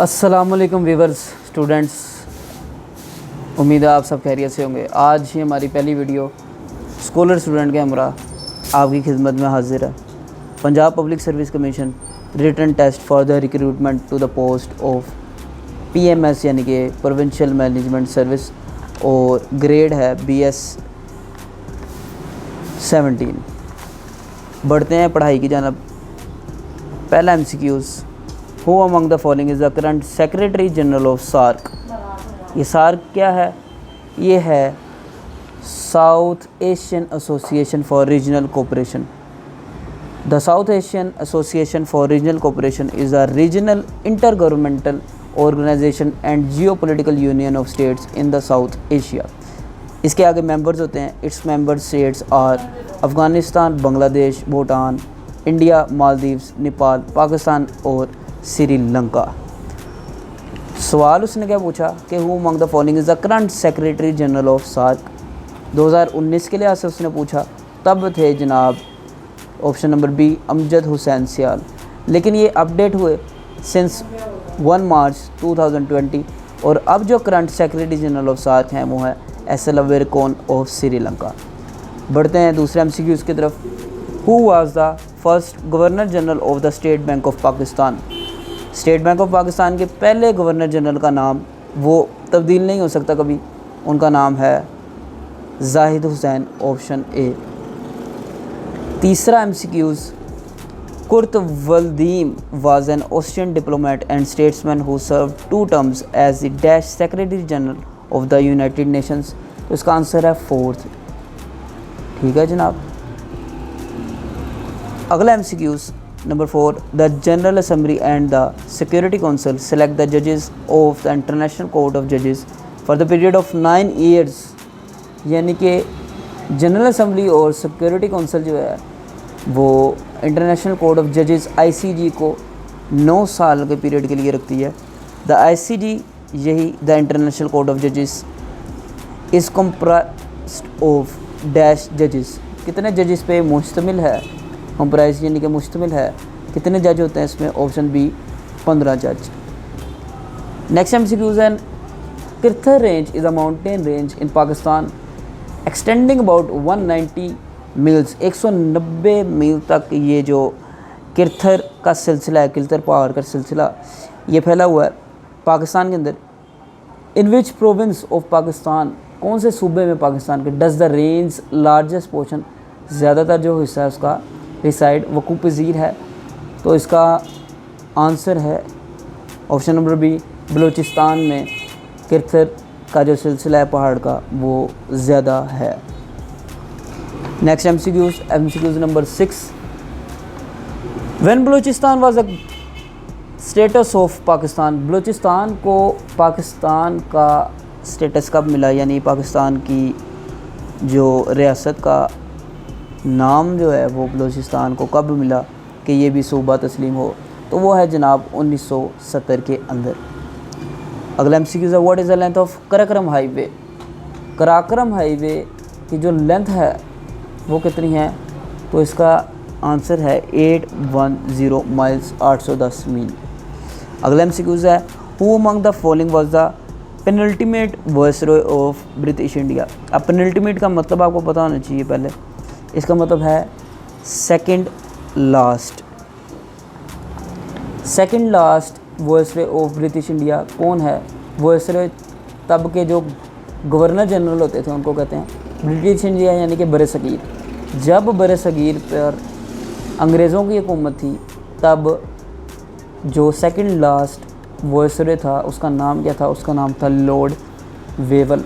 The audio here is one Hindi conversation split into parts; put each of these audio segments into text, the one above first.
अस्सलामुअलैकुम व्यूअर्स, स्टूडेंट्स, उम्मीद है आप सब खैरियत से होंगे। आज ही हमारी पहली वीडियो स्कॉलर स्टूडेंट के हमरा आपकी खिदमत में हाजिर है। Punjab public service commission written test for the recruitment to the post of PMS यानी कि प्रोविंशियल मैनेजमेंट सर्विस, और ग्रेड है BS 17। बढ़ते हैं पढ़ाई की जानब। पहला MCQs, who among the following is the current secretary general of SAARC. ये सार्क क्या है? ये है South Asian association for regional cooperation. The South Asian association for regional cooperation is a regional intergovernmental organisation and geopolitical union of states in the South Asia. इसके आगे मेंबर्स होते हैं। Its member states are Afghanistan, Bangladesh, Bhutan, India, Maldives, Nepal, Pakistan और श्रीलंका। सवाल उसने क्या पूछा कि who among the following is the current secretary general of SAARC. 2019 के लिहाज से उसने पूछा, तब थे जनाब option number B Amjad Hussain Sial. लेकिन ये अपडेट हुए सिंस 1 मार्च 2020, और अब जो current secretary general of SAARC हैं वो है SL Weerkoon ऑफ श्रीलंका। बढ़ते हैं दूसरे MCQs की तरफ। Who was the first governor general of the state bank of Pakistan. State bank of Pakistan के पहले गवर्नर जनरल का नाम वो तब्दील नहीं हो सकता कभी, उनका नाम है जाहिद हुसैन, ऑप्शन ए। तीसरा MCQs, Kurt Waldheim was an Austrian diplomat and statesman who serve 2 terms as the dash secretary general of the United Nations. तो इसका आंसर है 4th। ठीक है जनाब। अगला MCQs number 4, the general assembly and the security council select the जजेस of the international court of जजेस for the period of 9 years. यानी कि जनरल असम्बली और सिक्योरिटी काउंसिल जो है वो इंटरनेशनल कोर्ट ऑफ जजेस ICJ को 9 साल के पीरियड के लिए रखती है। द ICJ, यही द इंटरनेशनल कोर्ट ऑफ जजेस, इज़ कंप्राइज्ड ऑफ डैश जजेस। कितने जजेस पे मुश्तमिल है? कंप्राइज यानी कि मुश्तमिल है। कितने जज होते हैं इसमें? ऑप्शन बी 15 जज। नेक्स्ट MCQs है, Kirthar range is a mountain range in Pakistan extending about 190 miles. 190 मील तक ये जो किर्थर का सिलसिला है, किर्थर पहाड़ का सिलसिला, ये फैला हुआ है पाकिस्तान के अंदर। इन विच प्रोविंस ऑफ पाकिस्तान, कौन से सूबे में पाकिस्तान के? Does the range largest portion, ज़्यादातर जो हिस्सा है उसका रिसाइड वकूफ़ पज़ीर है। तो इसका आंसर है ऑप्शन नंबर बी, बलूचिस्तान में किर्थर का जो सिलसिला है पहाड़ का वो ज़्यादा है। Next MCQs number 6, when Balochistan was a status of Pakistan. Balochistan को पाकिस्तान का स्टेटस कब मिला, यानी पाकिस्तान की जो रियासत का नाम जो है वो बलूचिस्तान को कब मिला कि ये भी सूबा तस्लीम हो? तो वो है जनाब 1970 के अंदर। अगला MCQs है, what is the length of Karakoram highway. Karakoram highway की जो लेंथ है वो कितनी है? तो इसका आंसर है 810 माइल्स, 810 मील। अगला MCQs है, who among the following was the penultimate viceroy of British India. अब पेनल्टीमेट का मतलब आपको पता होना चाहिए पहले। इसका मतलब है second last. Second last viceroy of British India कौन है? वायसरॉय तब के जो गवर्नर जनरल होते थे उनको कहते हैं ब्रिटिश इंडिया, यानी कि बरसगीर। जब बरसगीर पर अंग्रेज़ों की हुकूमत थी तब जो सेकंड लास्ट वायसरॉय था उसका नाम क्या था? उसका नाम था Lord Wavell.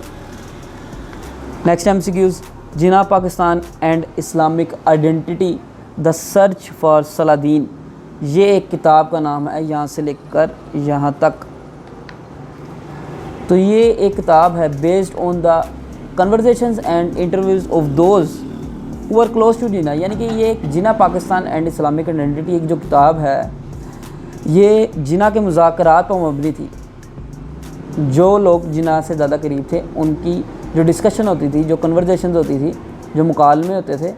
Next MCQs, Jinnah Pakistan and Islamic identity the search for Saladin. ये एक किताब का नाम है, यहाँ से लेकर यहाँ तक। तो ये एक किताब है based on the conversations and interviews of those who are close to Jinnah. यानी कि ये एक Jinnah Pakistan and Islamic identity एक जो किताब है ये जिना के मुज़ाकरात पर मबनी थी। जो लोग जिना से ज़्यादा करीब थे उनकी जो डिस्कशन होती थी, जो कन्वर्सेशंस होती थी, जो मुकालमे होते थे,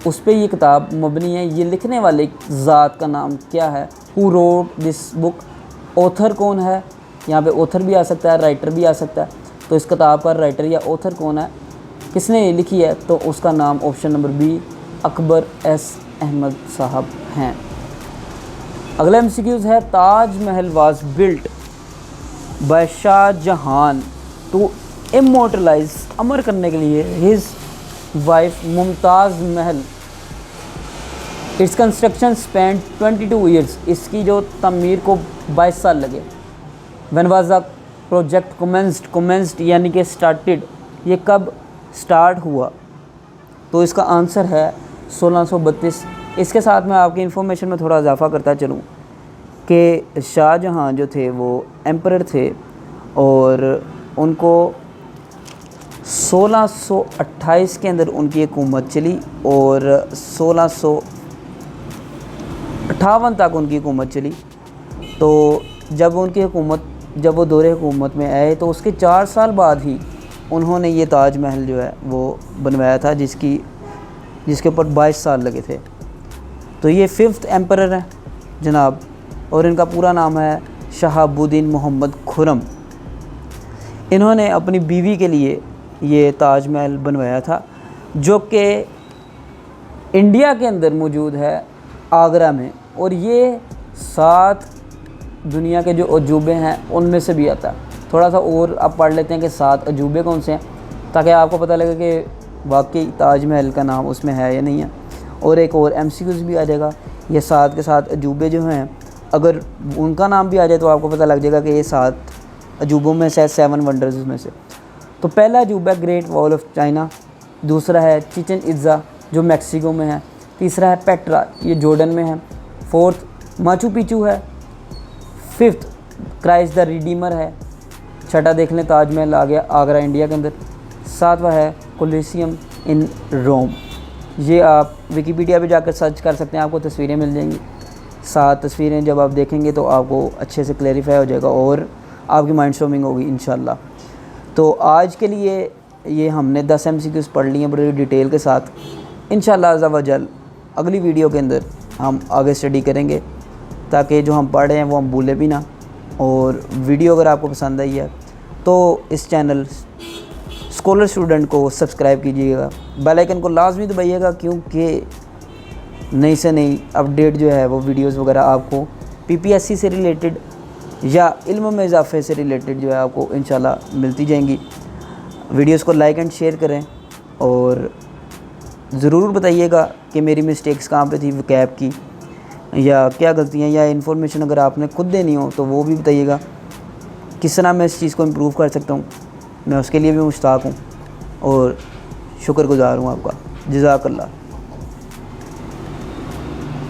उस पर ये किताब मबनी है। ये लिखने वाले ज़ात का नाम क्या है? Who wrote this book? Author कौन है, यहाँ पे ऑथर भी आ सकता है, राइटर भी आ सकता है। तो इस किताब का राइटर या ऑथर कौन है, किसने लिखी है, तो उसका नाम option number B Akbar S Ahmed साहब हैं। अगला एमसीक्यूज़ है, Taj Mahal was built by Shah Jahan to immortalize, अमर करने के लिए हिज वाइफ मुमताज़ महल। इट्स कंस्ट्रक्शन स्पेंड 22 ईयर्स, इसकी जो तमीर को 22 साल लगे। When was the project commenced यानी कि स्टार्टेड, ये कब स्टार्ट हुआ, तो इसका आंसर है 1632। इसके साथ मैं आपकी इन्फॉर्मेशन में थोड़ा इजाफा करता चलूँ कि शाहजहाँ जो थे वो एम्परर थे और उनको 1628 के अंदर उनकी हुकूमत चली और 1658 तक उनकी हुकूमत चली। तो जब वो दौरे हुकूमत में आए तो उसके 4 साल बाद ही उन्होंने ये ताजमहल जो है वो बनवाया था, जिसके ऊपर 22 साल लगे थे। तो ये 5th एम्परर हैं जनाब, और इनका पूरा नाम है शहाबुद्दीन मोहम्मद खुरम। इन्होंने अपनी बीवी के लिए ये ताजमहल बनवाया था, जो कि इंडिया के अंदर मौजूद है आगरा में, और ये 7 दुनिया के जो अजूबे हैं उनमें से भी आता है। थोड़ा सा और आप पढ़ लेते हैं कि 7 अजूबे कौन से हैं, ताकि आपको पता लगे कि वाकई ताजमहल का नाम उसमें है या नहीं है। और एक और एमसीक्यूज़ भी आ जाएगा, ये 7 के 7 अजूबे जो हैं अगर उनका नाम भी आ जाए तो आपको पता लग जाएगा कि ये 7 अजूबों में से 7 वंडर्स में से। तो पहला अजूबा ग्रेट वॉल ऑफ चाइना, दूसरा है चिचन इट्ज़ा जो मैक्सिको में है, तीसरा है पेट्रा ये जॉर्डन में है, 4th माचू पिचू है, 5th क्राइस्ट द रिडीमर है, 6ठा देख लें ताजमहल आ गया आगरा इंडिया के अंदर, 7वां है कोलिसियम इन रोम। ये आप विकिपीडिया पे जाकर सर्च कर सकते हैं, आपको तस्वीरें मिल जाएंगी। 7 तस्वीरें जब आप देखेंगे तो आपको अच्छे से क्लैरिफाई हो जाएगा और आपकी माइंड स्टॉर्मिंग होगी इंशाल्लाह। तो आज के लिए ये हमने 10 एमसीक्यूज़ पढ़ लिए हैं बड़ी डिटेल के साथ। इंशाल्लाह अज़्ज़ा वजल अगली वीडियो के अंदर हम आगे स्टडी करेंगे, ताकि जो हम पढ़ रहे हैं वो हम भूलें भी ना। और वीडियो अगर आपको पसंद आई है तो इस चैनल स्कॉलर स्टूडेंट को सब्सक्राइब कीजिएगा, बेल आइकन को लाजमी दबाइएगा, क्योंकि नई से नई अपडेट जो है वो वीडियोस वगैरह आपको पीपीएससी से रिलेटेड या इल्म में इजाफे से रिलेटेड जो है आपको इंशाल्लाह मिलती जाएंगी। वीडियोस को लाइक एंड शेयर करें और ज़रूर बताइएगा कि मेरी मिस्टेक्स कहाँ पे थी वकैब की, या क्या गलतियाँ, या इन्फॉर्मेशन अगर आपने खुद देनी हो तो वो भी बताइएगा, किस तरह मैं इस चीज़ को इम्प्रूव कर सकता हूँ। मैं उसके लिए भी मुश्ताक हूँ और शुक्रगुज़ार हूँ आपका। जज़ाकल्लाह।